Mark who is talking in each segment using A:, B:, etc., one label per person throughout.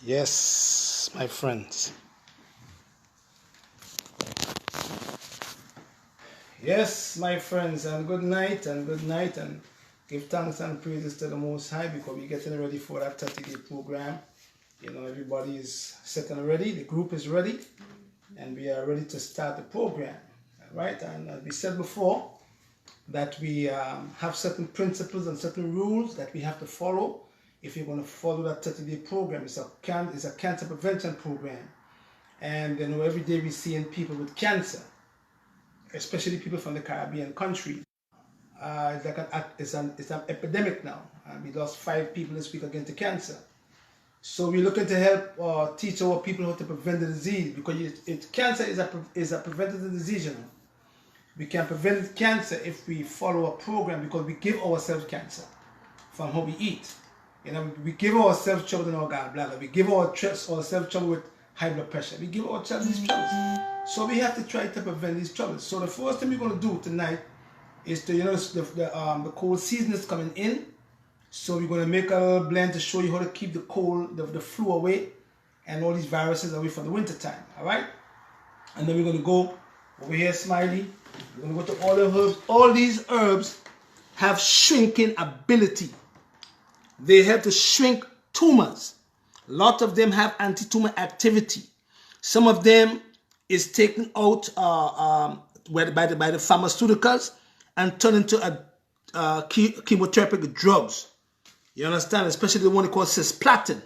A: Yes, my friends. Yes, my friends, and good night, and give thanks and praises to the Most High because we're getting ready for that 30-day program. You know, everybody is set and ready, the group is ready, and we are ready to start the program. All right, and as we said before, that we have certain principles and certain rules that we have to follow if you're going to follow that 30-day program. It's a cancer prevention program. And you know, every day we're seeing people with cancer, especially people from the Caribbean countries. It's an epidemic now. We lost 5 people this week again to cancer. So we're looking to help teach our people how to prevent the disease because cancer is a preventable disease. You know. We can prevent cancer if we follow a program because we give ourselves cancer from how we eat. You know, we give ourselves trouble in our gallbladder. We give ourselves trouble with high blood pressure. We give ourselves these troubles. So we have to try to prevent these troubles. So the first thing we're going to do tonight is to, the cold season is coming in. So we're going to make a little blend to show you how to keep the cold, the flu away and all these viruses away from the winter time. All right? And then we're going to go over here, Smiley. We're going to go to all the herbs. All these herbs have shrinking ability. They help to shrink tumors. A lot of them have anti-tumor activity. Some of them is taken out by the pharmaceuticals and turned into chemotherapeutic drugs. You understand? Especially the one called cisplatin.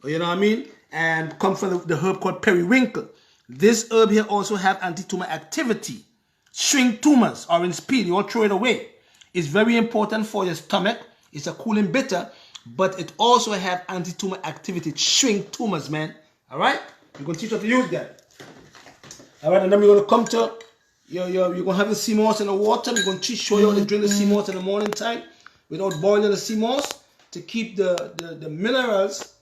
A: You know what I mean? And come from the herb called periwinkle. This herb here also have anti-tumor activity. Shrink tumors, orange peel, you all throw it away. It's very important for your stomach. It's a cooling bitter, but it also have anti-tumor activity. Shrink tumors, man. All right? We're going to teach you how to use that. All right, and then we're going to come to, you're going to have the sea moss in the water. We're going to show you how to drink the sea moss in the morning time without boiling the sea moss to keep the minerals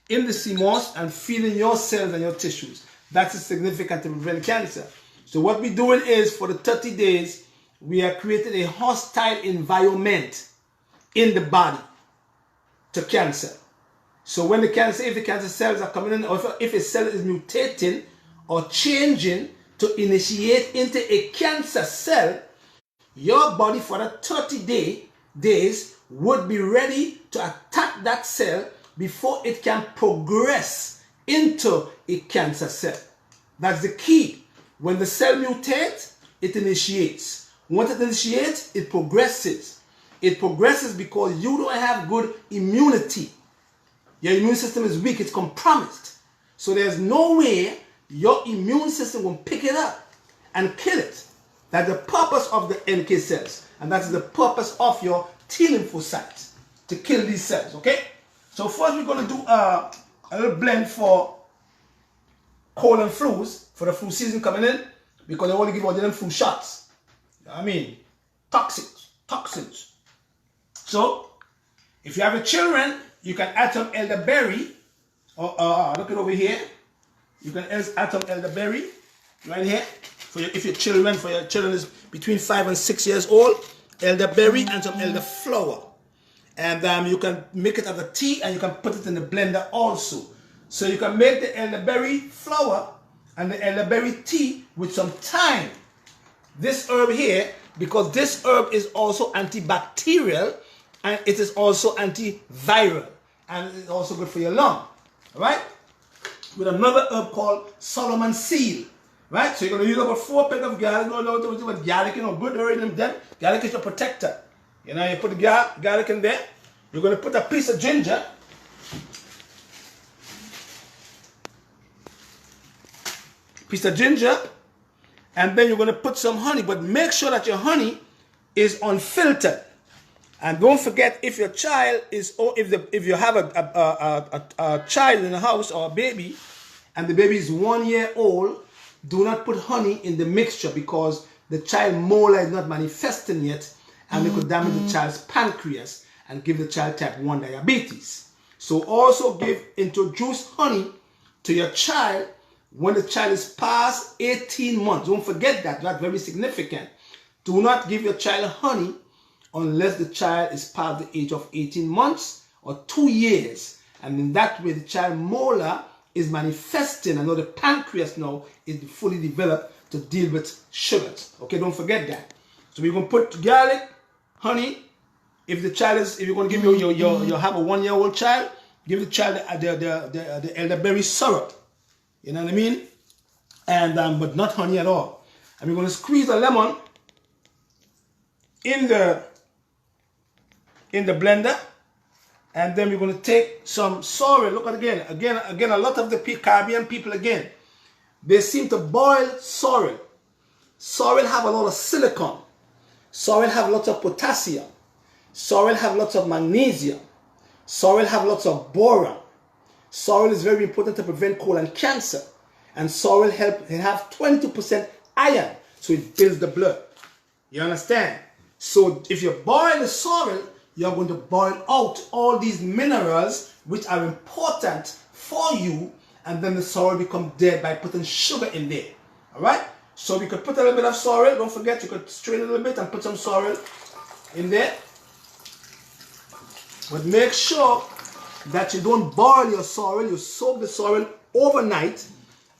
A: in the sea moss and feeding your cells and your tissues. That's significant to prevent cancer. So what we're doing is for the 30 days, we are creating a hostile environment in the body to cancer. So when if the cancer cells are coming in, or if a cell is mutating or changing to initiate into a cancer cell, your body for the 30 days would be ready to attack that cell before it can progress into a cancer cell. That's the key. When the cell mutates, it initiates. Once it initiates, it progresses. It progresses because you don't have good immunity. Your immune system is weak, it's compromised. So there's no way your immune system will pick it up and kill it. That's the purpose of the NK cells. And that's the purpose of your T lymphocytes, to kill these cells, okay? So first we're going to do a little blend for cold and flus, for the flu season coming in, because they only give all them flu shots. You know what I mean? Toxins. So, if you have your children, you can add some elderberry. Look it over here. You can add some elderberry right here. If your children is between 5 and 6 years old, elderberry and some elderflower. And you can make it as a tea and you can put it in the blender also. So you can make the elderberry flower and the elderberry tea with some thyme. This herb here, because this herb is also antibacterial and it is also antiviral and it's also good for your lung. All right? With another herb called Solomon seal. Right? So you're going to use about 4 pecks of garlic. No, with garlic, good herb in them. Garlic is your protector. You know, you put the garlic in there. You're going to put a piece of ginger. And then you're going to put some honey, but make sure that your honey is unfiltered. And don't forget, if your child is, or if you have a child in the house or a baby, and the baby is 1 year old, do not put honey in the mixture because the child molar is not manifesting yet, and it could damage the child's pancreas and give the child type 1 diabetes. So also introduce honey to your child when the child is past 18 months. Don't forget that. That's very significant. Do not give your child honey unless the child is past the age of 18 months or 2 years. And in that way, the child molar is manifesting, and now the pancreas now is fully developed to deal with sugars. Okay, don't forget that. So we're going to put garlic, honey. If the child is, if you're going to give you have a 1-year-old child, give the child the elderberry syrup. You know what I mean? And but not honey at all. And we're going to squeeze a lemon in the blender, and then we're going to take some sorrel. Look at again. A lot of the Caribbean people they seem to boil sorrel. Sorrel have a lot of silicon. Sorrel have lots of potassium. Sorrel have lots of magnesium. Sorrel have lots of boron. Sorrel is very important to prevent colon cancer. And sorrel have 22% iron, so it builds the blood. You understand? So if you boil the sorrel, you're going to boil out all these minerals which are important for you, and then the sorrel become dead by putting sugar in there. All right? So we could put a little bit of sorrel. Don't forget, you could strain a little bit and put some sorrel in there. But make sure that you don't boil your sorrel. You soak the sorrel overnight,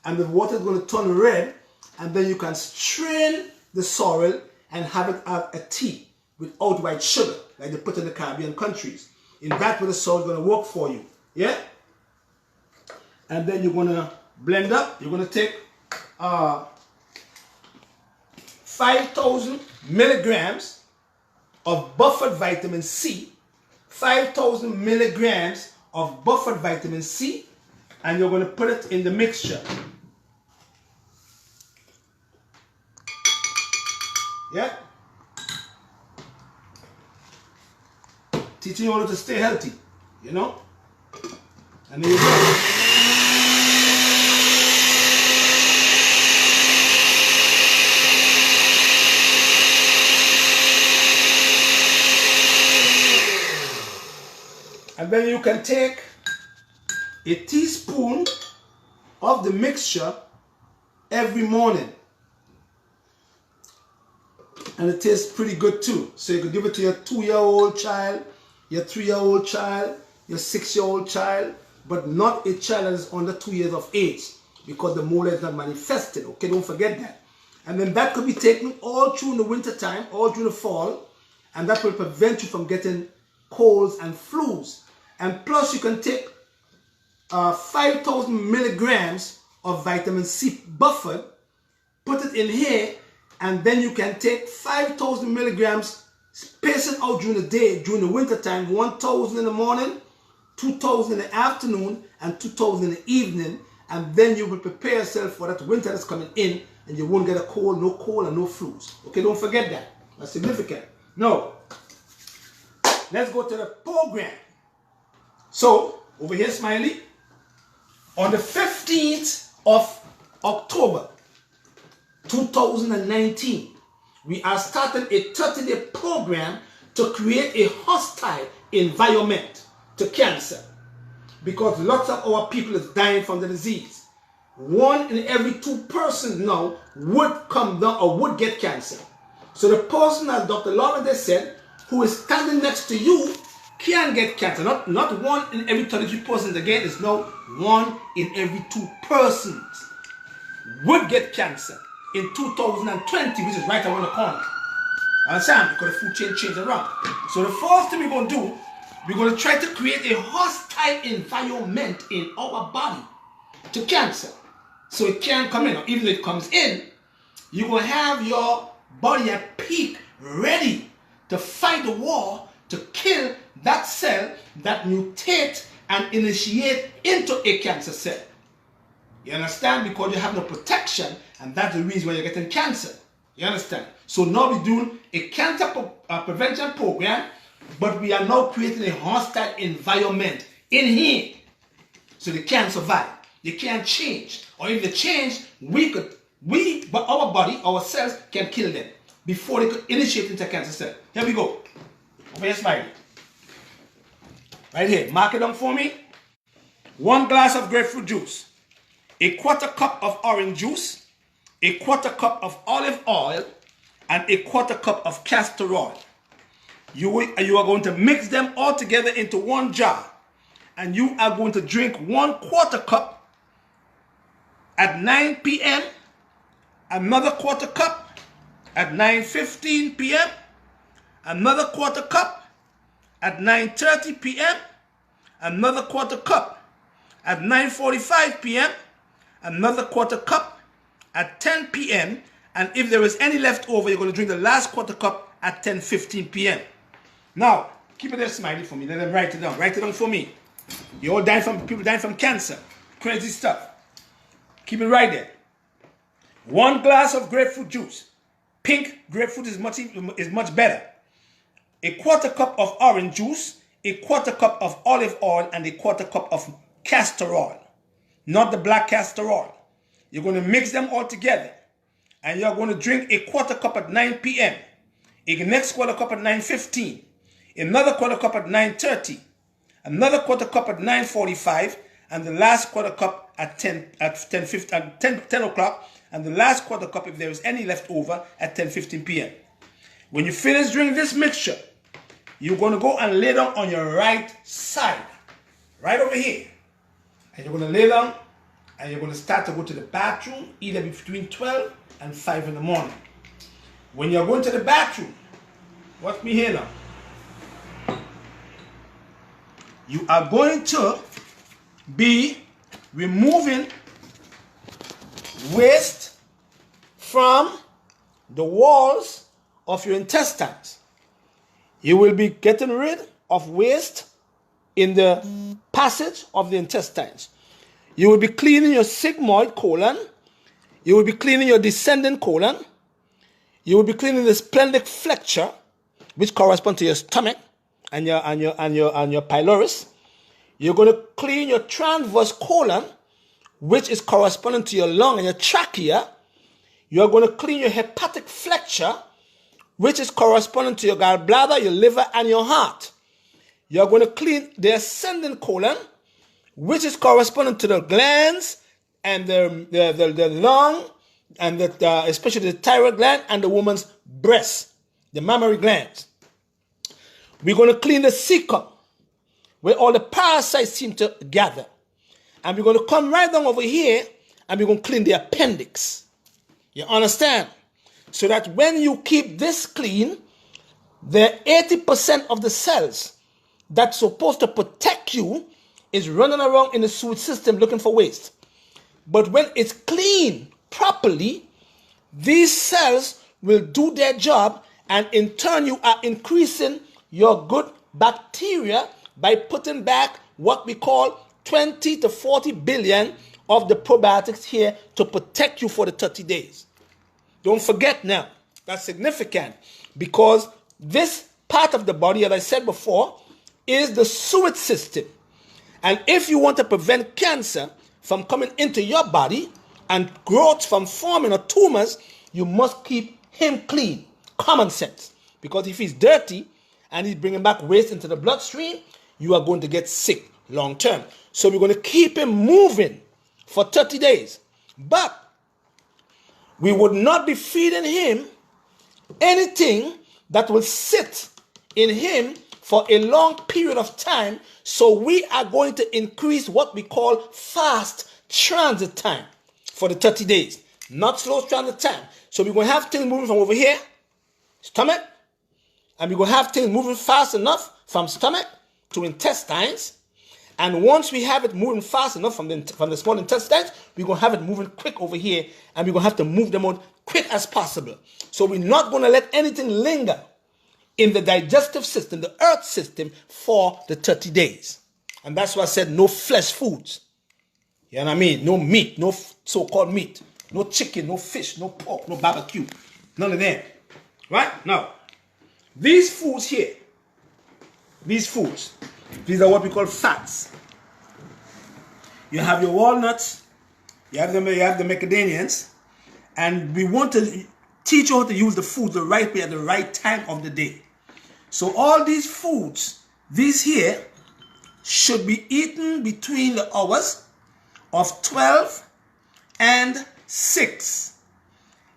A: and the water is going to turn red, and then you can strain the sorrel and have it as a tea without white sugar, like they put in the Caribbean countries. In that way, the sorrel is going to work for you. Yeah? And then you're going to blend up. You're going to take 5,000 milligrams of buffered vitamin C, 5,000 milligrams of buffered vitamin C, and you're going to put it in the mixture. Yeah? Teaching you all to stay healthy, you know? And there you go. And then you can take a teaspoon of the mixture every morning. And it tastes pretty good too. So you could give it to your 2-year-old child, your 3-year-old child, your 6-year-old child, but not a child that is under 2 years of age, because the molar is not manifested. Okay, don't forget that. And then that could be taken all through the winter time, all through the fall, and that will prevent you from getting colds and flus. And plus you can take 5,000 milligrams of vitamin C buffered, put it in here, and then you can take 5,000 milligrams, space it out during the day, during the winter time, 1,000 in the morning, 2,000 in the afternoon, and 2,000 in the evening, and then you will prepare yourself for that winter that's coming in, and you won't get a cold, no cold, and no flus. Okay, don't forget that. That's significant. Now, let's go to the program. So, over here, Smiley, on the 15th of October, 2019, we are starting a 30-day program to create a hostile environment to cancer, because lots of our people is dying from the disease. 1 in every 2 persons now would come down or would get cancer. So the person, as Dr. Lawrence said, who is standing next to you can get cancer. Not 1 in every 33 persons again, it's now 1 in every 2 persons would get cancer in 2020, which is right around the corner. Understand? Because the food chain changed around. So the first thing we're going to do, we're going to try to create a hostile environment in our body to cancer, so it can't come in. Or even if it comes in, you're going to have your body at peak, ready to fight the war, to kill that cell that mutate and initiate into a cancer cell. You understand? Because you have no protection, and that's the reason why you're getting cancer. You understand? So now we're doing a cancer prevention program, but we are now creating a hostile environment in here, so they can't survive. They can't change. Or if they change, but our body, our cells can kill them before they could initiate into a cancer cell. Here we go. Over here, Smiley. Right here. Mark it down for me. 1 glass of grapefruit juice, 1/4 cup of orange juice, 1/4 cup of olive oil, and 1/4 cup of castor oil. You are going to mix them all together into 1 jar, and you are going to drink 1/4 cup at 9 p.m., another 1/4 cup at 9:15 p.m., another 1/4 cup at 9:30 p.m., another 1/4 cup at 9:45 p.m., another 1/4 cup at 10 p.m., and if there is any left over, you're going to drink the last 1/4 cup at 10:15 p.m. Now, keep it there smiley for me. Let them write it down. Write it down for me. You're all people dying from cancer. Crazy stuff. Keep it right there. 1 glass of grapefruit juice. Pink grapefruit is much better. A 1/4 cup of orange juice, a 1/4 cup of olive oil, and a 1/4 cup of castor oil. Not the black castor oil. You're going to mix them all together. And you're going to drink a 1/4 cup at 9 p.m. A next 1/4 cup at 9:15. Another 1/4 cup at 9:30. Another 1/4 cup at 9:45. And the last 1/4 cup at 10 o'clock. And the last 1/4 cup, if there is any left over, at 10:15 p.m. When you finish drinking this mixture, you're going to go and lay down on your right side. Right over here. And you're going to lay down and you're going to start to go to the bathroom either between 12 and 5 in the morning. When you're going to the bathroom, watch me here now. You are going to be removing waste from the walls of your intestines. You will be getting rid of waste in the passage of the intestines. You will be cleaning your sigmoid colon. You will be cleaning your descending colon. You will be cleaning the splenic flexure, which corresponds to your stomach and your pylorus. You're going to clean your transverse colon, which is corresponding to your lung and your trachea. You're going to clean your hepatic flexure, which is corresponding to your gallbladder, your liver, and your heart. You're going to clean the ascending colon, which is corresponding to the glands and the lung, and especially the thyroid gland and the woman's breast, the mammary glands. We're going to clean the cecum, where all the parasites seem to gather. And we're going to come right down over here, and we're going to clean the appendix. You understand? So that when you keep this clean, the 80% of the cells that's supposed to protect you is running around in the sewage system looking for waste. But when it's clean properly, these cells will do their job, and in turn you are increasing your good bacteria by putting back what we call 20 to 40 billion of the probiotics here to protect you for the 30 days. Don't forget now, that's significant, because this part of the body, as I said before, is the sewage system. And if you want to prevent cancer from coming into your body and growth from forming or tumors, you must keep him clean. Common sense. Because if he's dirty and he's bringing back waste into the bloodstream, you are going to get sick long term. So we're going to keep him moving for 30 days. But we would not be feeding him anything that will sit in him for a long period of time. So we are going to increase what we call fast transit time for the 30 days. Not slow transit time. So we're going to have things moving from over here, stomach, and we're going to have things moving fast enough from stomach to intestines. And once we have it moving fast enough from the small intestines, we're going to have it moving quick over here, and we're going to have to move them out quick as possible. So we're not going to let anything linger in the digestive system, the earth system, for the 30 days. And that's why I said no flesh foods. You know what I mean? No meat, no so-called meat. No chicken, no fish, no pork, no barbecue. None of them. Right? Now, these foods here, these are what we call fats. You have your walnuts, you have the macadamians, and we want to teach you how to use the food the right way at the right time of the day. So all these foods, these here, should be eaten between the hours of 12 and 6.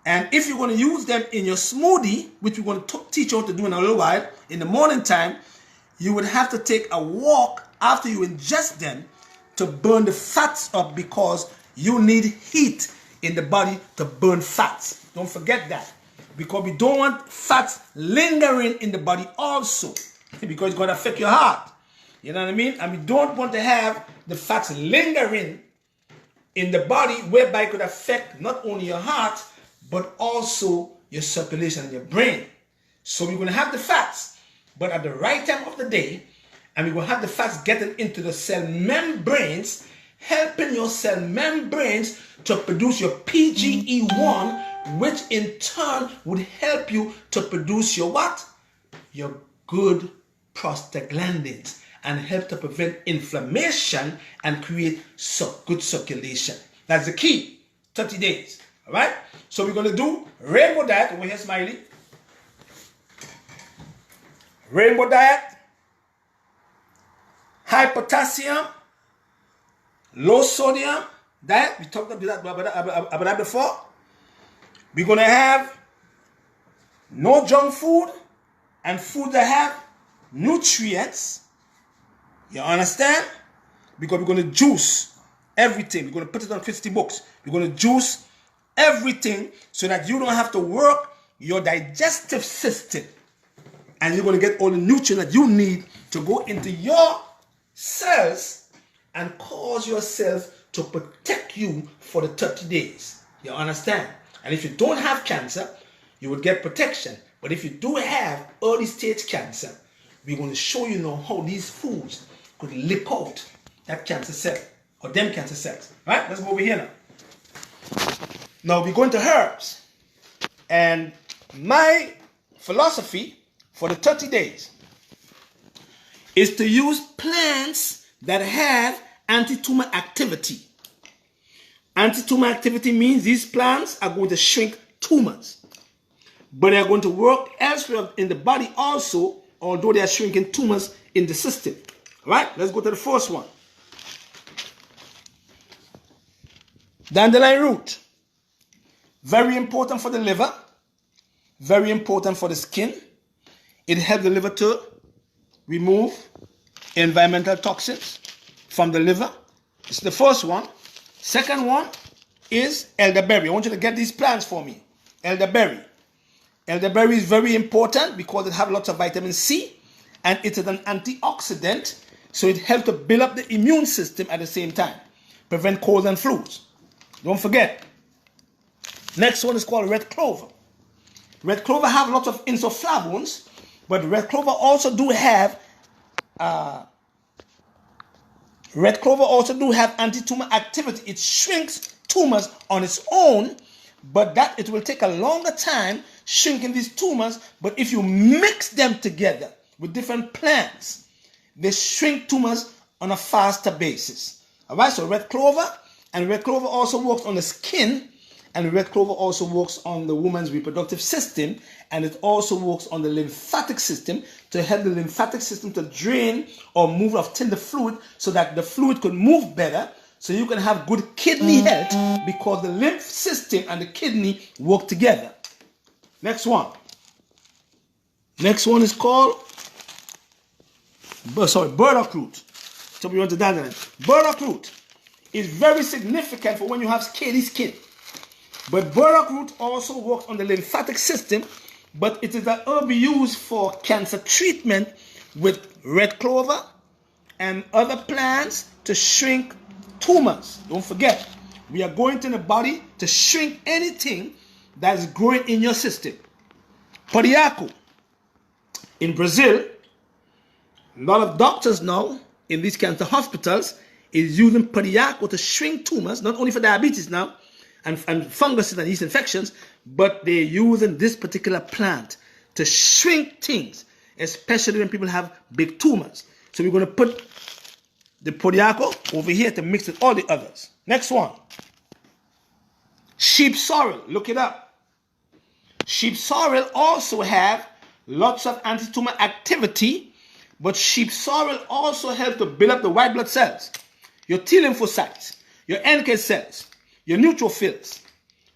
A: And if you're going to use them in your smoothie, which we're going to teach you how to do in a little while, in the morning time, you would have to take a walk after you ingest them to burn the fats up, because you need heat in the body to burn fats. Don't forget that, because we don't want fats lingering in the body also, because it's going to affect your heart. You know what I mean? And we don't want to have the fats lingering in the body, whereby it could affect not only your heart, but also your circulation and your brain. So we're going to have the fats, but at the right time of the day, and we're going to have the fats getting into the cell membranes, helping your cell membranes to produce your PGE1, which in turn would help you to produce your what? Your good prostaglandins, and help to prevent inflammation and create good circulation. That's the key. 30 days. All right? So we're going to do rainbow diet. Over here, Smiley. Rainbow diet. High potassium. Low sodium diet. We talked about that before. We're going to have no junk food and food that have nutrients. You understand? Because we're going to juice everything. We're going to put it on Christy Books. We're going to juice everything so that you don't have to work your digestive system. And you're going to get all the nutrients that you need to go into your cells and cause your cells to protect you for the 30 days. You understand? And if you don't have cancer, you will get protection. But if you do have early stage cancer, we're going to show you now how these foods could lick out that cancer cell, or them cancer cells. Right? Let's go over here now. Now we're going to herbs. And my philosophy for the 30 days is to use plants that have anti-tumor activity. Anti-tumor activity means these plants are going to shrink tumors, but they are going to work elsewhere in the body also, although they are shrinking tumors in the system. All right, let's go to the first one. Dandelion root. Very important for the liver. Very important for the skin. It helps the liver to remove environmental toxins from the liver. It's the first one. Second one is elderberry. I want you to get these plants for me. Elderberry. Elderberry is very important because it has lots of vitamin C, and it is an antioxidant, so it helps to build up the immune system at the same time, prevent colds and flus. Don't forget. Next one is called red clover. Red clover have lots of isoflavones, but red clover also do have anti-tumor activity. It shrinks tumors on its own, but that it will take a longer time shrinking these tumors. But if you mix them together with different plants, they shrink tumors on a faster basis. All right, so red clover, and red clover also works on the skin, and red clover also works on the woman's reproductive system, and it also works on the lymphatic system to help the lymphatic system to drain or move off tender fluid so that the fluid could move better, so you can have good kidney health, because the lymph system and the kidney work together. Next one. Next one is called burdock root. So we want to dandelion. Burdock root is very significant for when you have scaly skin. But burdock root also works on the lymphatic system, but it is an herb used for cancer treatment with red clover and other plants to shrink tumors. Don't forget, we are going to the body to shrink anything that is growing in your system. Poriaco. In Brazil, a lot of doctors now in these cancer hospitals is using poriaco to shrink tumors, not only for diabetes now, and funguses and yeast infections, but they're using this particular plant to shrink things, especially when people have big tumors. So we're going to put the poriaco over here to mix with all the others. Next one. Sheep sorrel. Look it up. Sheep sorrel also have lots of anti-tumor activity, but sheep sorrel also helps to build up the white blood cells, your T lymphocytes, your NK cells, your neutrophils,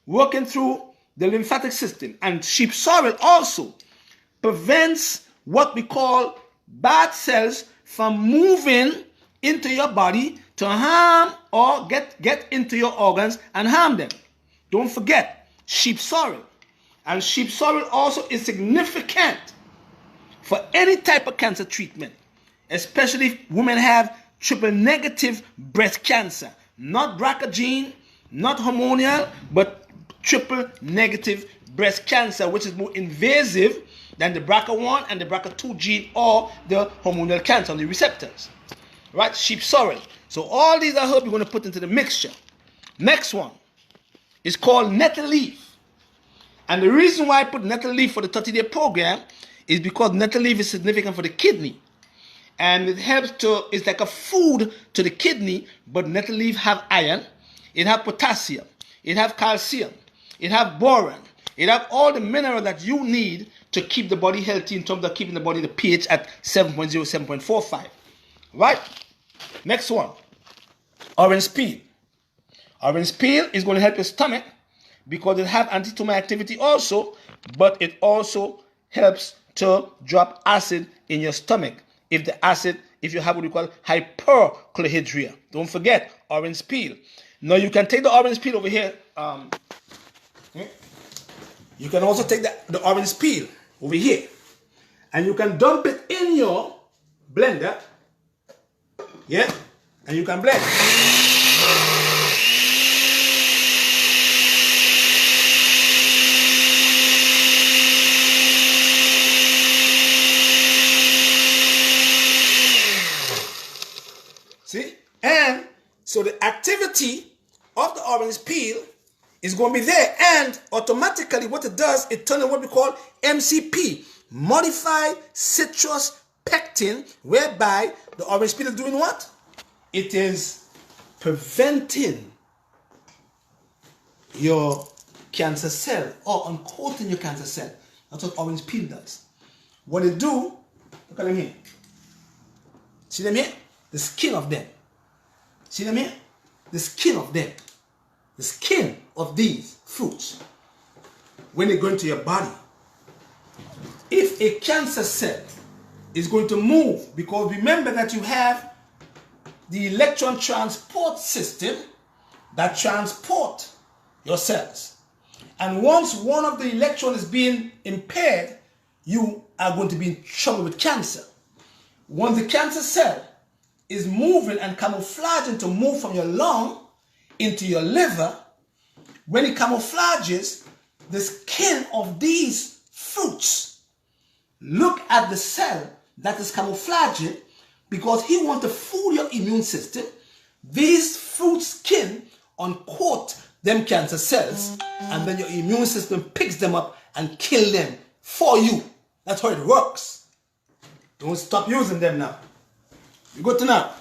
A: working through the lymphatic system. And sheep sorrel also prevents what we call bad cells from moving into your body to harm or get into your organs and harm them. Don't forget, sheep sorrel. And sheep sorrel also is significant for any type of cancer treatment, especially if women have triple negative breast cancer. Not BRCA gene, not hormonal, but triple negative breast cancer, which is more invasive than the BRCA1 and the BRCA2 gene or the hormonal cancer on the receptors. Right? Sheep sorrel. So all these are herbs you're going to put into the mixture. Next one is called nettle leaf. And the reason why I put nettle leaf for the 30-day program is because nettle leaf is significant for the kidney. And it helps to, it's like a food to the kidney, but nettle leaf have iron, it have potassium, it have calcium, it have boron, it have all the minerals that you need to keep the body healthy in terms of keeping the body, the pH at 7.0, 7.45. Right? Next one, orange peel. Orange peel is going to help your stomach because it have anti-tumor activity also, but it also helps to drop acid in your stomach. If you have what we call hyperchlorhydria. Don't forget, orange peel. Now you can take the orange peel over here. You can also take the orange peel over here. And you can dump it in your blender. Yeah? And you can blend. See? And so the activity of the orange peel is going to be there. And automatically what it does, it turns on what we call MCP, modified citrus pectin, whereby the orange peel is doing what? It is preventing your cancer cell or uncoating your cancer cell. That's what orange peel does. What it do, look at them here. See them here? The skin of them. See them here? The skin of them. The skin of these fruits. When they go into your body. If a cancer cell is going to move, because remember that you have the electron transport system that transport your cells. And once one of the electrons is being impaired, you are going to be in trouble with cancer. Once the cancer cell is moving and camouflaging to move from your lung into your liver, when it camouflages, the skin of these fruits look at the cell that is camouflaging because he wants to fool your immune system. These fruit skin uncoat them cancer cells, and then your immune system picks them up and kill them for you. That's how it works. Don't stop using them now. We go to now.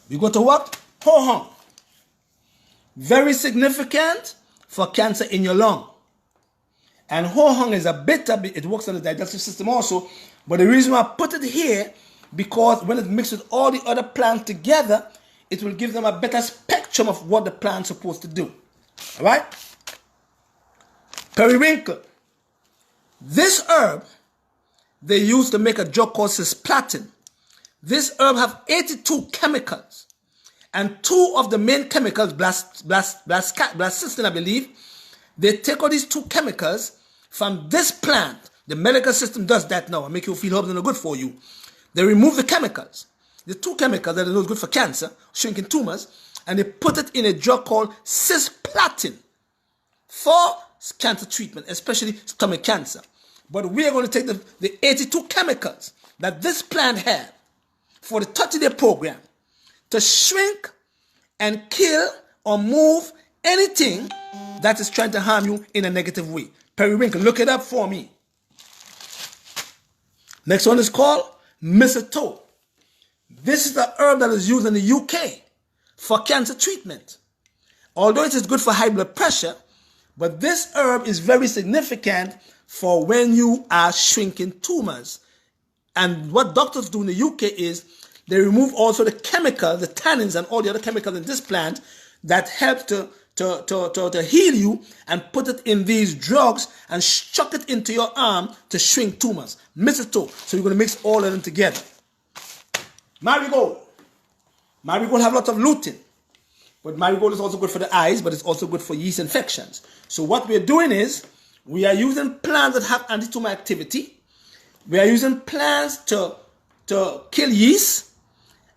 A: We go to what? Ho hum. Very significant for cancer in your lung. And ho hum is a bitter, it works on the digestive system also. But the reason why I put it here, because when it mixed with all the other plants together, it will give them a better spectrum of what the plant's supposed to do. Alright? Periwinkle. This herb, they use to make a drug called cisplatin. This herb have 82 chemicals. And two of the main chemicals, blasticin, I believe, they take all these two chemicals from this plant. The medical system does that now and make you feel herbs are not good for you. They remove the chemicals, the two chemicals that are not good for cancer, shrinking tumors, and they put it in a drug called cisplatin for cancer treatment, especially stomach cancer. But we are going to take the 82 chemicals that this plant had for the 30-day program to shrink and kill or move anything that is trying to harm you in a negative way. Periwinkle, look it up for me. Next one is called mistletoe. This is the herb that is used in the UK for cancer treatment. Although it is good for high blood pressure, but this herb is very significant for when you are shrinking tumors. And what doctors do in the UK is they remove also the chemicals, the tannins and all the other chemicals in this plant that help to
B: to heal you and put it in these drugs and chuck it into your arm to shrink tumors. Mistletoe. So you're going to mix all of them together. Marigold. Marigold have lots of lutein. But marigold is also good for the eyes, but it's also good for yeast infections. So what we're doing is we are using plants that have anti-tumor activity. We are using plants to kill yeast.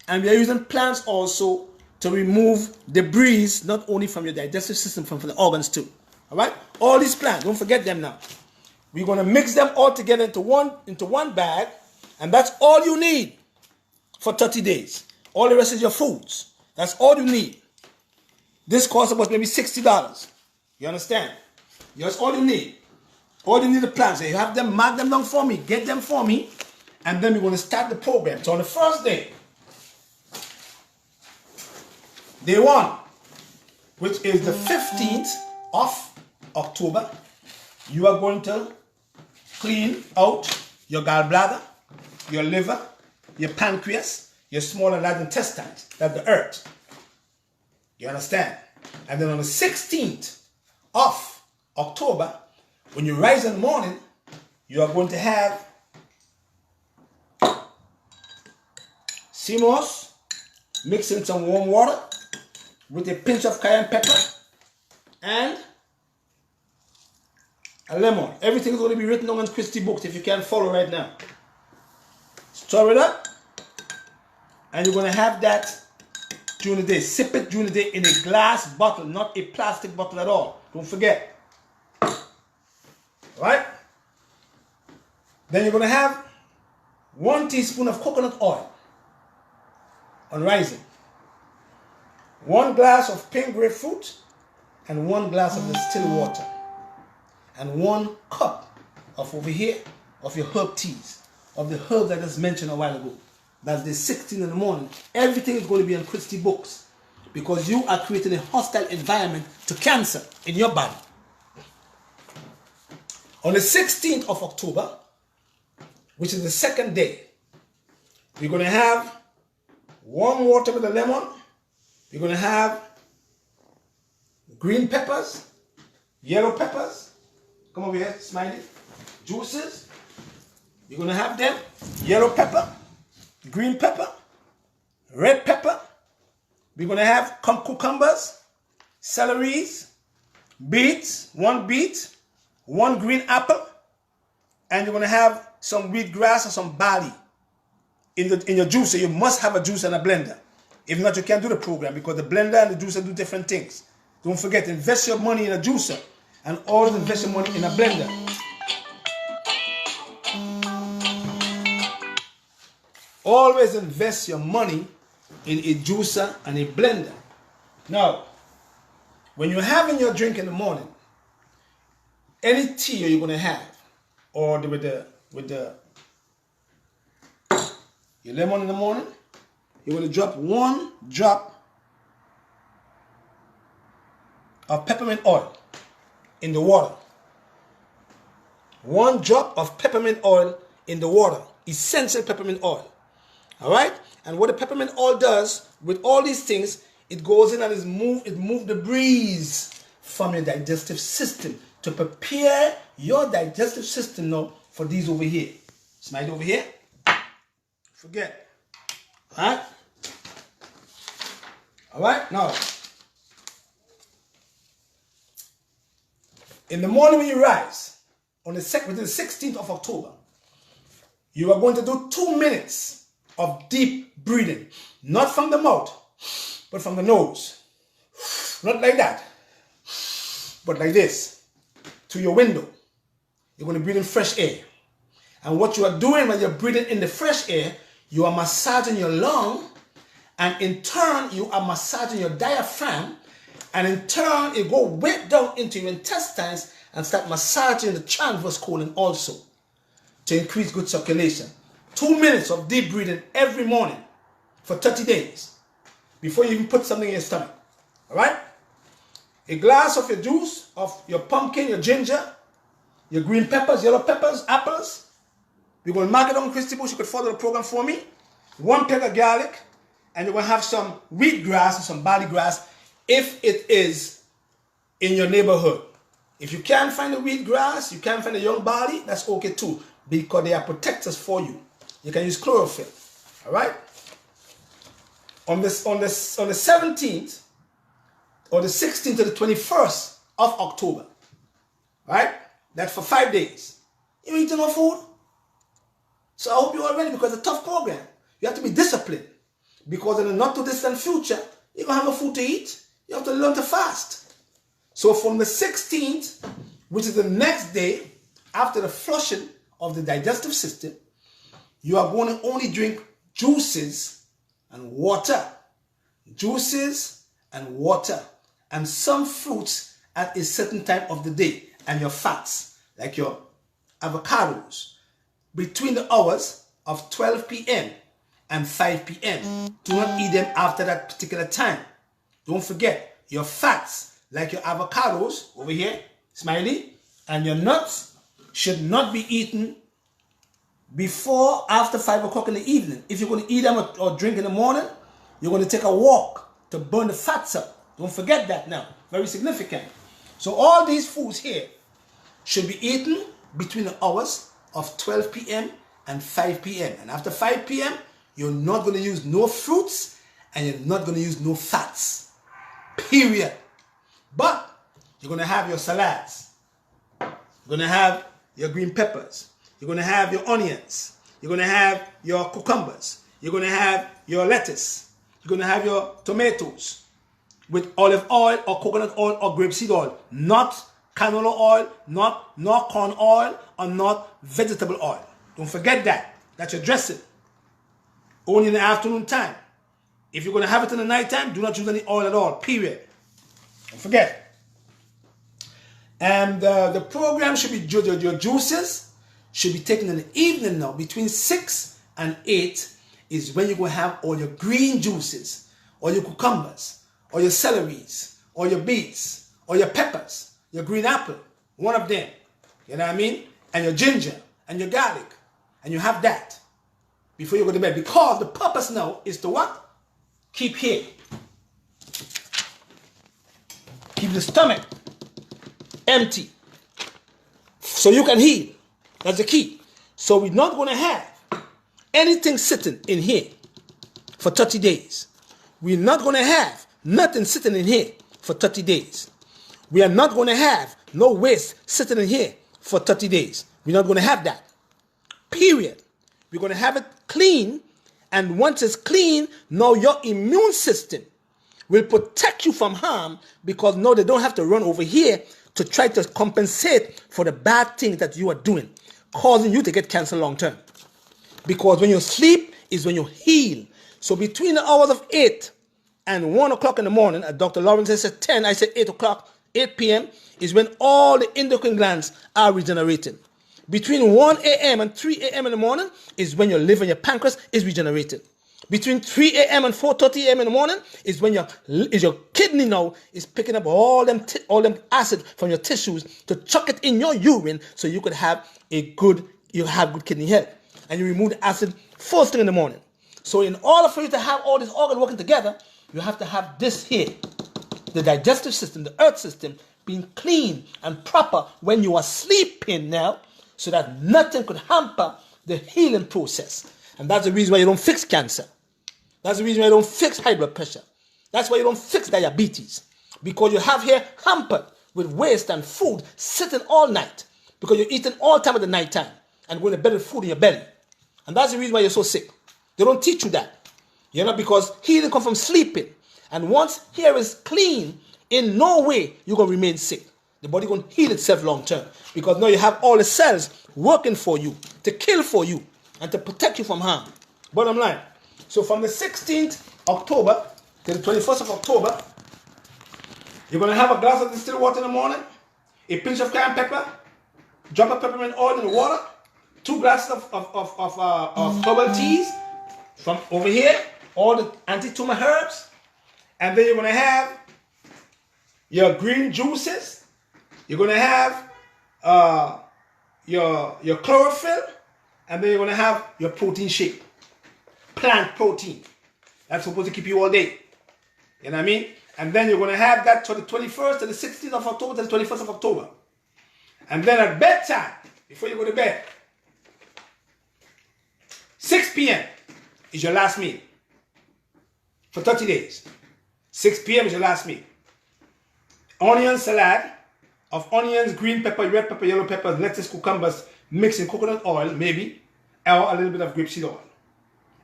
B: And we are using plants also to remove debris, not only from your digestive system, from the organs too. All right? All these plants, don't forget them now. We're going to mix them all together into one bag, and that's all you need for 30 days. All the rest is your foods. That's all you need. This costs about maybe $60. You understand? That's all you need. All you need the plants. So you have them, mark them down for me, get them for me, and then we're going to start the program. So on the first day, day 1, which is the 15th of October, you are going to clean out your gallbladder, your liver, your pancreas, your small and large intestines. That's the earth. You understand? And then on the 16th of October, when you rise in the morning, you are going to have sea moss mixed in some warm water with a pinch of cayenne pepper and a lemon. Everything is going to be written down in Christy books if you can follow right now. Stir it up, and you're going to have that during the day. Sip it during the day in a glass bottle, not a plastic bottle at all. Don't forget. Right? Then you're going to have 1 teaspoon of coconut oil on rising, 1 glass of pink grapefruit, and 1 glass of distilled water, and 1 cup of over here of your herb teas, of the herbs I just mentioned a while ago. That's the 16 in the morning. Everything is going to be on Christy books because you are creating a hostile environment to cancer in your body. On the 16th of October, which is the second day, we're going to have warm water with a lemon. We're going to have green peppers, yellow peppers. Come over here, Smiley. Juices. We're going to have them. Yellow pepper, green pepper, red pepper. We're going to have cucumbers, celeries, beets, 1 beet, 1 green apple, and you're going to have some wheatgrass or some barley in your juicer. You must have a juicer and a blender. If not, you can't do the program because the blender and the juicer do different things. Don't forget, invest your money in a juicer and always invest your money in a blender. Always invest your money in a juicer and a blender. Now, when you're having your drink in the morning, any tea you're going to have, or with your lemon in the morning, you're going to drop 1 drop of peppermint oil in the water. 1 drop of peppermint oil in the water. Essential peppermint oil. All right? And what the peppermint oil does with all these things, it goes in and it moves debris from your digestive system to prepare your digestive system now for these over here. Smile over here. Forget. All right? All right? Now, in the morning when you rise, on the 16th of October, you are going to do 2 minutes of deep breathing. Not from the mouth, but from the nose. Not like that, but like this. To your window. You're going to breathe in fresh air. And what you are doing when you're breathing in the fresh air, you are massaging your lung, and in turn, you are massaging your diaphragm, and in turn, it go way down into your intestines and start massaging the transverse colon also to increase good circulation. 2 minutes of deep breathing every morning for 30 days before you even put something in your stomach. All right? A glass of your juice, of your pumpkin, your ginger, your green peppers, yellow peppers, apples. We're going to mark it on Christy Bush. You could follow the program for me. 1 peck of garlic, and you're going to have some wheatgrass or some barley grass if it is in your neighborhood. If you can't find the wheatgrass, you can't find the young barley, that's okay too, because they are protectors for you. You can use chlorophyll. All right. On the 17th or the 16th to the 21st of October, right? That's for 5 days. You eat no food. So I hope you're all ready, because it's a tough program. You have to be disciplined, because in the not too distant future, you're going to have no food to eat. You have to learn to fast. So from the 16th, which is the next day after the flushing of the digestive system, you are going to only drink juices and water. Juices and water. And some fruits at a certain time of the day. And your fats, like your avocados, between the hours of 12 p.m. and 5 p.m. Do not eat them after that particular time. Don't forget, your fats, like your avocados over here, Smiley, and your nuts should not be eaten before, after 5 o'clock in the evening. If you're going to eat them or drink in the morning, you're going to take a walk to burn the fats up. Don't forget that now. Very significant. So all these foods here should be eaten between the hours of 12 p.m. and 5 p.m. And after 5 p.m., you're not going to use no fruits and you're not going to use no fats. Period. But you're going to have your salads. You're going to have your green peppers. You're going to have your onions. You're going to have your cucumbers. You're going to have your lettuce. You're going to have your tomatoes with olive oil or coconut oil or grapeseed oil. Not canola oil, not corn oil, or not vegetable oil. Don't forget that. That's your dressing. Only in the afternoon time. If you're going to have it in the night time, do not use any oil at all. Period. Don't forget. And the program should be, your juices should be taken in the evening now. Between 6 and 8 is when you're going to have all your green juices, or your cucumbers, or your celeries, or your beets, or your peppers, your green apple, one of them. You know what I mean? And your ginger, and your garlic. And you have that before you go to bed. Because the purpose now is to what? Keep here. Keep the stomach empty. So you can heal. That's the key. So we're not going to have anything sitting in here for 30 days. We're not going to have nothing sitting in here for 30 days. We are not going to have no waste sitting in here for 30 days. We're not going to have that. Period. We're going to have it clean. And once it's clean, now your immune system will protect you from harm, because now they don't have to run over here to try to compensate for the bad thing that you are doing, causing you to get cancer long term. Because when you sleep is when you heal. So between the hours of 8 and 1 o'clock in the morning, as Dr. Lawrence said 10, I said 8 o'clock, 8 p.m. is when all the endocrine glands are regenerating. Between 1 a.m. and 3 a.m. in the morning is when your liver and your pancreas is regenerated. Between 3 a.m. and 4:30 a.m. in the morning is when your kidney now is picking up all them acid from your tissues to chuck it in your urine, so you could have good kidney health. And you remove the acid first thing in the morning. So in order for you to have all these organs working together, you have to have this here, the digestive system, the earth system, being clean and proper when you are sleeping now, so that nothing could hamper the healing process. And that's the reason why you don't fix cancer. That's the reason why you don't fix high blood pressure. That's why you don't fix diabetes. Because you have here hampered with waste and food sitting all night. Because you're eating all time at the night time and going to bed with food in your belly. And that's the reason why you're so sick. They don't teach you that. You know, because healing comes from sleeping. And once here is clean, in no way you're going to remain sick. The body going to heal itself long term. Because now you have all the cells working for you, to kill for you, and to protect you from harm. Bottom line. So from the 16th October to the 21st of October, you're going to have a glass of distilled water in the morning, a pinch of cayenne pepper, drop of peppermint oil in the water, 2 glasses of herbal teas from over here, all the anti-tumor herbs, and then you're going to have your green juices. You're going to have your chlorophyll, and then you're going to have your protein shake. Plant protein. That's supposed to keep you all day. You know what I mean? And then you're going to have that to the 21st, to the 16th of October, to the 21st of October. And then at bedtime, before you go to bed, 6 p.m. is your last meal for 30 days. 6 p.m. is your last meal. Onion salad of onions, green pepper, red pepper, yellow peppers, lettuce, cucumbers, mixed in coconut oil, maybe, or a little bit of grapeseed oil.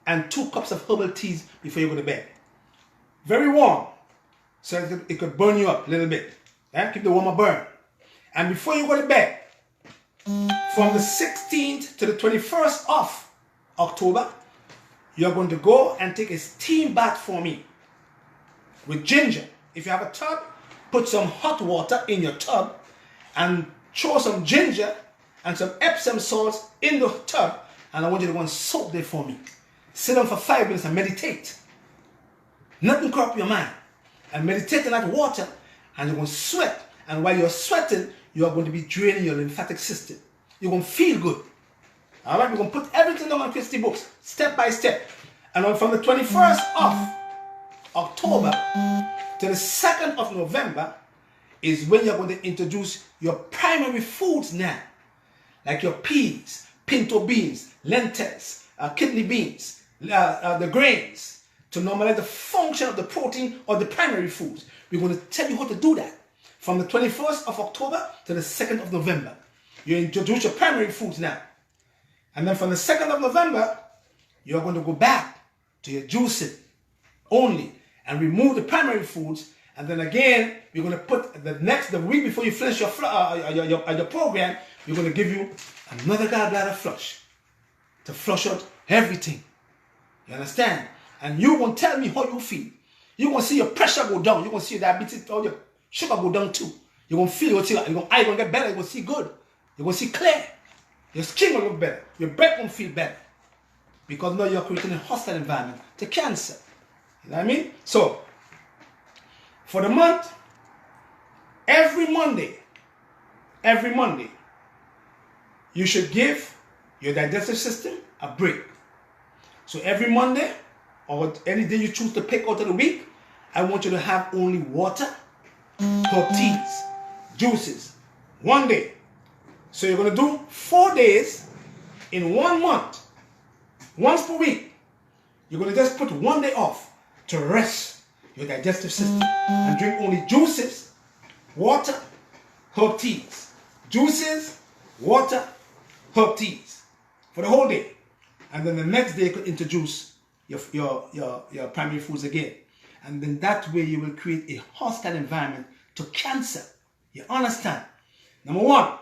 B: And 2 cups of herbal teas before you go to bed. Very warm, so it could burn you up a little bit. Yeah? Keep the warmer burn. And before you go to bed, from the 16th to the 21st of October, you're going to go and take a steam bath for me with ginger. If you have a tub, put some hot water in your tub and throw some ginger and some Epsom salts in the tub, and I want you to go and soak there for me. Sit down for 5 minutes and meditate. Nothing corrupt your mind. And meditate in that water, and you're going to sweat. And while you're sweating, you are going to be draining your lymphatic system. You're going to feel good. All right, we're going to put everything down on Christy Books, step by step. And on from the 21st of October to the 2nd of November is when you're going to introduce your primary foods now. Like your peas, pinto beans, lentils, kidney beans, the grains, to normalize the function of the protein or the primary foods. We're going to tell you how to do that. From the 21st of October to the 2nd of November. You introduce your primary foods now. And then from the 2nd of November, you're going to go back to your juicing only and remove the primary foods. And then again, we're going to put the week before you finish your program, we're going to give you another gallbladder flush to flush out everything. You understand? And you're going to tell me how you feel. You're going to see your pressure go down. You're going to see your diabetes, all your sugar go down too. You're going to feel, you're going to get better. You're going to see good. You're going to see clear. Your skin will look better. Your breath will feel better. Because now you're creating a hostile environment to cancer. You know what I mean? So, for the month, every Monday, you should give your digestive system a break. So every Monday, or any day you choose to pick out of the week, I want you to have only water, herb teas, juices, one day. So you're going to do 4 days in 1 month, once per week. You're going to just put 1 day off to rest your digestive system and drink only juices, water, herb teas. Juices, water, herb teas for the whole day. And then the next day you could introduce your primary foods again. And then that way you will create a hostile environment to cancer. You understand? Number 1,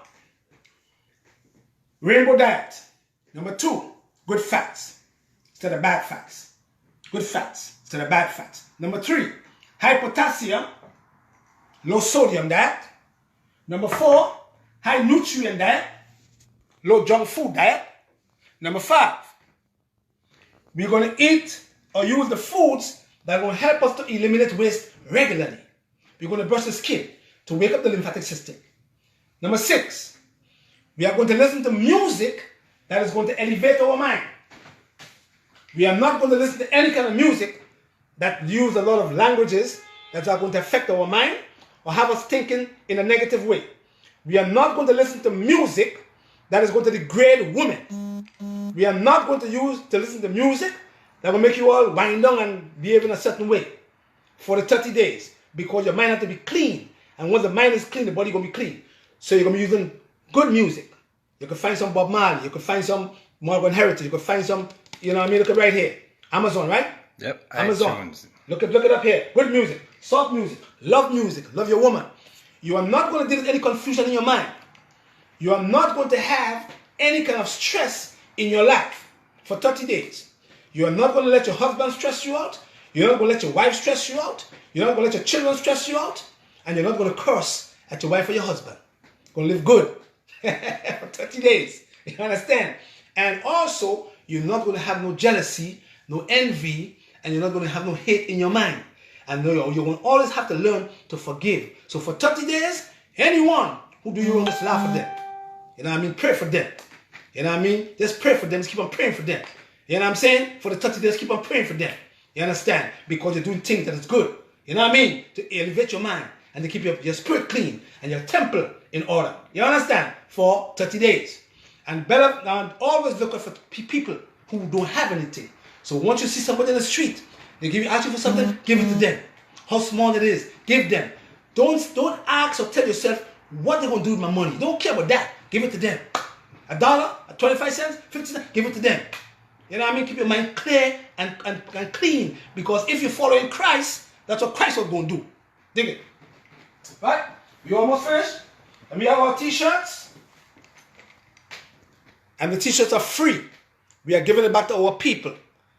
B: rainbow diet. Number 2, good fats instead of bad fats. Good fats instead of bad fats. Number 3, high potassium, low sodium diet. Number 4, high nutrient diet, low junk food diet. Number 5, we're going to eat or use the foods that are going to help us to eliminate waste regularly. We're going to brush the skin to wake up the lymphatic system. Number 6, we are going to listen to music that is going to elevate our mind. We are not going to listen to any kind of music that use a lot of languages that are going to affect our mind or have us thinking in a negative way. We are not going to listen to music that is going to degrade women. We are not going to listen to music that will make you all wind down and behave in a certain way for the 30 days, because your mind has to be clean. And once the mind is clean, the body is going to be clean. So you're going to be using good music. You can find some Bob Marley. You can find some Morgan Heritage. You can find some, you know what I mean? Look at right here. Amazon, right?
C: Yep.
B: Amazon. Look it up here. Good music. Soft music. Love music. Love your woman. You are not going to deal with any confusion in your mind. You are not going to have any kind of stress in your life for 30 days. You are not going to let your husband stress you out. You're not going to let your wife stress you out. You're not going to let your children stress you out. And you're not going to curse at your wife or your husband. You're going to live good for 30 days. You understand? And also, you're not going to have no jealousy, no envy, and you're not going to have no hate in your mind. And you're going to always have to learn to forgive. So for 30 days, anyone who do you wrong, just laugh at them. You know what I mean? Pray for them. You know what I mean? Just pray for them. Just keep on praying for them. You know what I'm saying? For the 30 days, keep on praying for them. You understand? Because you're doing things that is good. You know what I mean? To elevate your mind and to keep your spirit clean and your temple in order. You understand? For 30 days. And better, now always look for people who don't have anything. So once you see somebody in the street, they ask you for something, give it to them. How small it is, give them. Don't ask or tell yourself what they're going to do with my money. Don't care about that. Give it to them. $1, 25 cents, 50 cents, give it to them. You know what I mean? Keep your mind clear and clean. Because if you're following Christ, that's what Christ was going to do. Dig it. Right? We almost finished. And we have our t-shirts. And the t-shirts are free. We are giving it back to our people.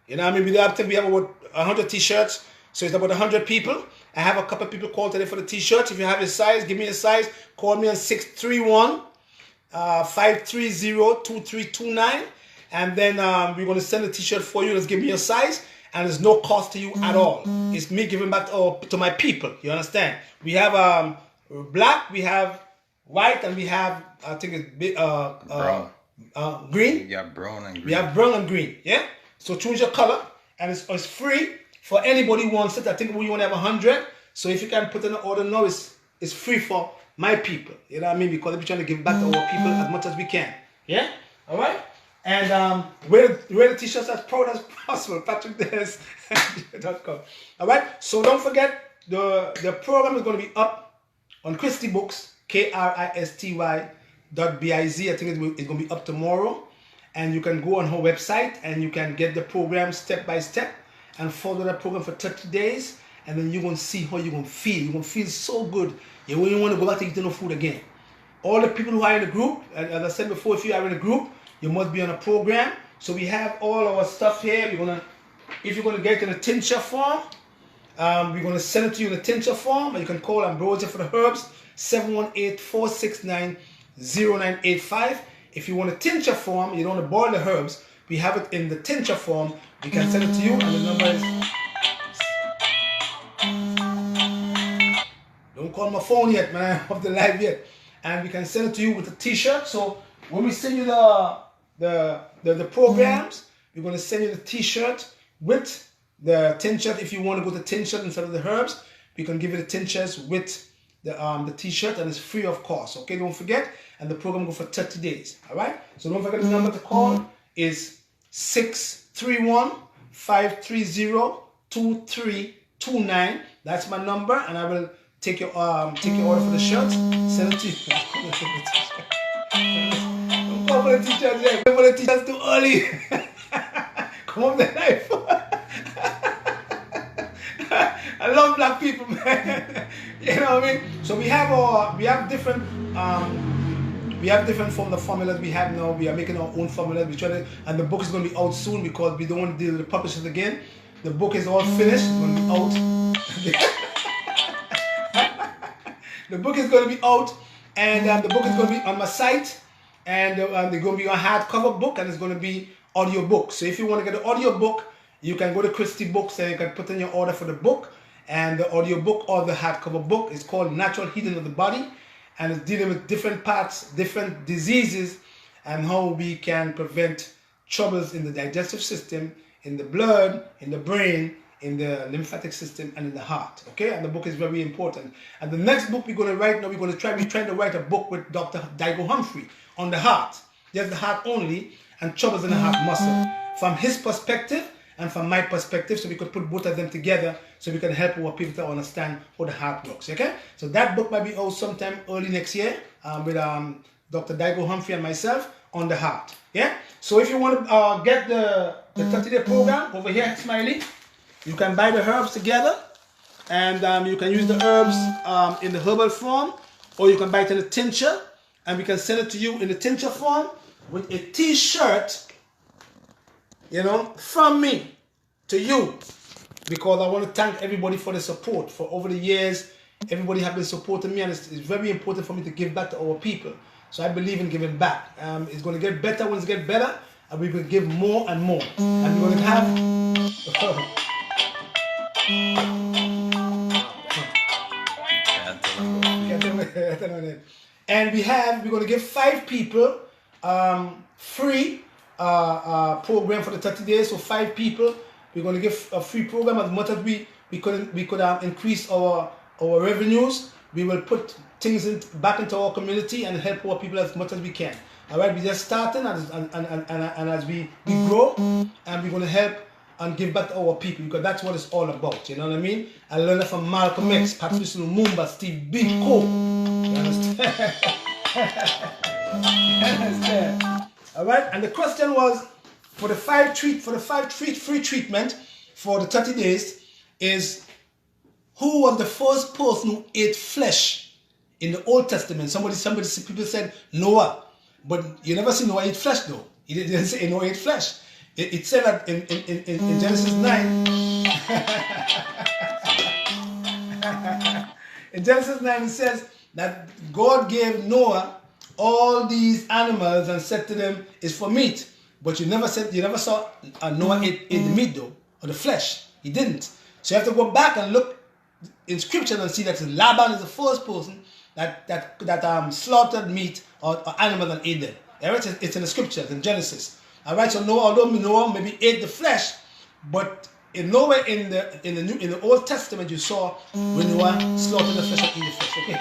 B: You know what I mean? We have about 100 t-shirts. So it's about 100 people. I have a couple of people call today for the t-shirts. If you have a size, give me a size. Call me on 631-530-2329. And then we're going to send a t-shirt for you. Let's give me a size. And there's no cost to you at all. It's me giving back to my people. You understand? We have black, we have white, and we have, I think it's brown. Green.
C: Yeah, brown and green.
B: We have brown and green. Yeah? So choose your color. And it's free for anybody who wants it. I think we only have 100. So if you can put in an order now, it's free for my people. You know what I mean? Because we're trying to give back to our people as much as we can. Yeah? All right? And wear the t-shirts as proud as possible. PatrickDez.com. All right? So don't forget, the program is going to be up on Christy Books, KRISTY.biz. I think it's going to be up tomorrow. And you can go on her website and you can get the program step by step and follow that program for 30 days. And then you're going to see how you're going to feel. You're going to feel so good. You won't want to go back to eating no food again. All the people who are in the group, as I said before, if you are in a group, you must be on a program. So we have all our stuff here. If you're going to get in a tincture form, we're going to send it to you in a tincture form. And you can call Ambrosia for the Herbs, 718-469-0985. If you want a tincture form, you don't want to boil the herbs, we have it in the tincture form. We can send it to you, and the number is... Don't call my phone yet, man. I'm off the live yet. And we can send it to you with a t-shirt. So when we send you the programs, we're going to send you the t-shirt with the tincture. If you want to go to tincture instead of the herbs, we can give you the tinctures with the t-shirt, and it's free of cost. Okay, don't forget. And the program will go for 30 days. All right. So don't forget the number to call is 631-530-2329. That's my number, and I will take your order for the shirt. Send it to you. Don't call for the t-shirts yet. Call for the t-shirts too early. Come on, the knife. I love black people, man. You know what I mean? So we have different from the formulas we have now. We are making our own formulas. And the book is going to be out soon because we don't want to deal with the publishers again. The book is all finished. It's going to be out. The book is going to be out, and the book is going to be on my site, and they're going to be a hardcover book, and it's going to be audio book. So if you want to get the audio book, you can go to Christy Books and you can put in your order for the book. And the audio book or the hardcover book is called Natural Healing of the Body, and it's dealing with different parts, different diseases, and how we can prevent troubles in the digestive system, in the blood, in the brain, in the lymphatic system, and in the heart. Okay, and the book is very important. And the next book we're going to write now, we're trying to write a book with Dr. Daigo Humphrey on the heart, just the heart only, and troubles in the heart muscle, from his perspective and from my perspective, so we could put both of them together so we can help our people to understand how the heart works. Okay, so that book might be out sometime early next year with Dr. Daigo Humphrey and myself on the heart. Yeah, so if you want to get the 30-day program over here at Smiley, you can buy the herbs together, and you can use the herbs in the herbal form, or you can buy it in a tincture, and we can send it to you in the tincture form with a t-shirt, you know, from me to you, because I want to thank everybody for the support. For over the years, everybody have been supporting me, and it's very important for me to give back to our people. So I believe in giving back. It's going to get better when it gets better, and we will give more and more. And we're going to have... And we're going to give 5 people free program for the 30 days. So 5 people, we're going to give a free program as much as we
A: we could increase our revenues. We will put things back into our community and help our people as much as we can. All right, we're just starting, and as we grow, and we're going to help and give back to our people, because that's what it's all about. You know what I mean? I learned that from Malcolm X, Patrice Lumumba, Steve Biko. You understand? You understand? All right, and the question was, for the free treatment for the 30 days, is who was the first person who ate flesh in the Old Testament? People said Noah, but you never see Noah eat flesh though. He didn't say Noah ate flesh. It said that in Genesis 9. In Genesis 9 it says that God gave Noah all these animals and said to them, "It's for meat." But you never saw Noah ate the meat though, or the flesh. He didn't. So you have to go back and look in scripture and see that Laban is the first person that slaughtered meat or animal and ate them. It's in the scriptures in Genesis. All right. So although Noah maybe ate the flesh, but in nowhere in the Old Testament you saw when Noah slaughtered the flesh and ate the flesh. Okay.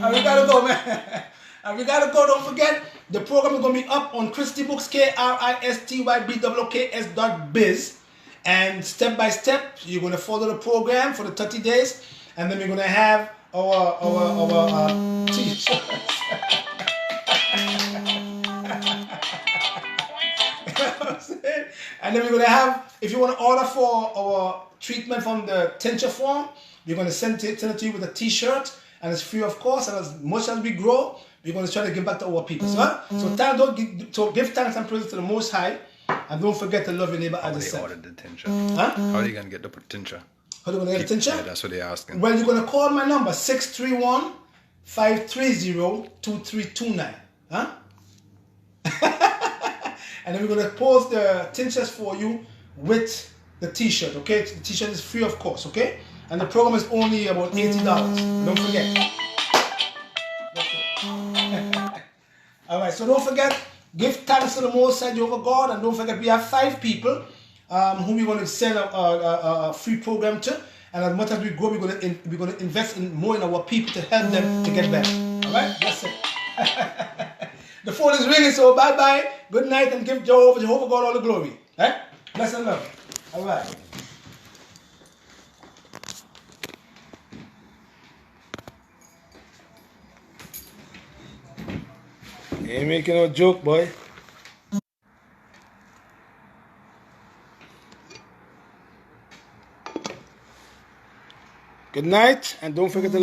A: And we gotta go, man. And we gotta go. Don't forget, the program is gonna be up on Christy Books, KRISTYBWKS.biz. And step by step, you're going to follow the program for the 30 days, and then we're going to have our t-shirts. And then we're going to have, if you want to order for our treatment from the tincture form, we're going to send it to you with a t-shirt, and it's free of course. And as much as we grow, we're going to try to give back to our people. So give thanks and praise to the Most High. And don't forget to love your neighbor as yourself.
C: How do they order the tincture? Huh? How are you going to get the tincture?
A: How are you going to get the tincture?
C: Yeah, that's what they're asking.
A: Well, you're going to call my number, 631-530-2329. Huh? And then we're going to post the tinctures for you with the t-shirt, okay? The t-shirt is free, of course, okay? And the program is only about $80. Don't forget. All right, so don't forget, give thanks to the Most High Jehovah God, and don't forget we have 5 people who we're going to send a free program to, and as much as we grow, we're going to invest more in our people to help them to get better. All right, that's it. The phone is ringing, so bye bye, good night, and give Jehovah God all the glory. Right? Bless and love. All right. Ain't making no joke, boy. Good night, and don't forget to